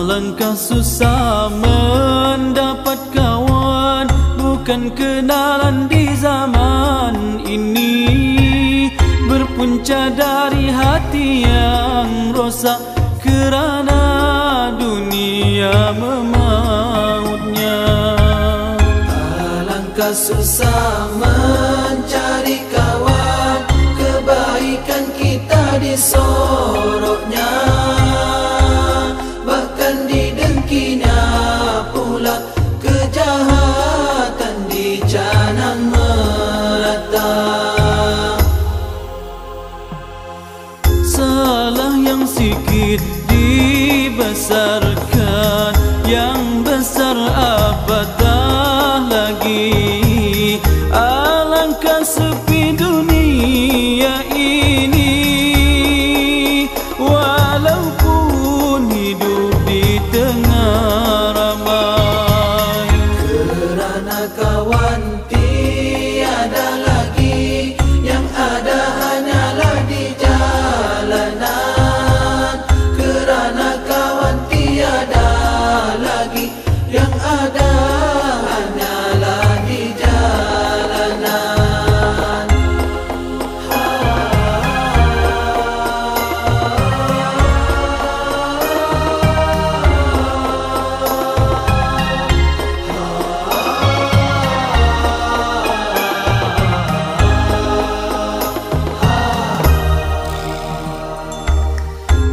Alangkah susah mendapat kawan, bukan kenalan di zaman ini. Berpunca dari hati yang rosak kerana dunia memautnya. Alangkah susah mencari kawan, kebaikan kita disorotnya, bahkan didengkinya pula, kejahatan dicanang merata. Salah yang sikit dibesarkan, yang besar apatah lagi. Alangkah sepi dunia ini, walaupun hidup di tengah ramai. Kerana kawan tiada lagi, yang ada hanyalah di jalanan. Kerana kawan tiada lagi, yang ada hanyalah di jalanan.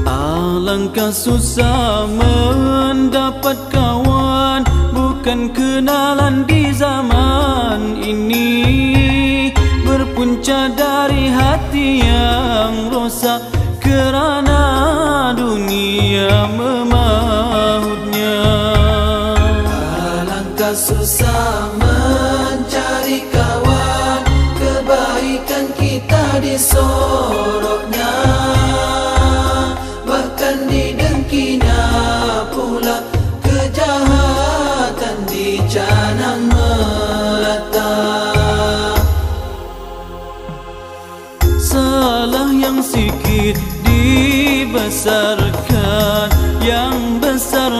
Alangkah susah mendapat kawan, bukan kenalan di zaman ini. Berpunca dari hati yang rosak kerana dunia memautnya. Alangkah susah mencari kawan, kebaikan kita disorotnya, bahkan didengkinya pula, kejahatan dicanang merata. Salah yang sikit dibesarkan, yang besar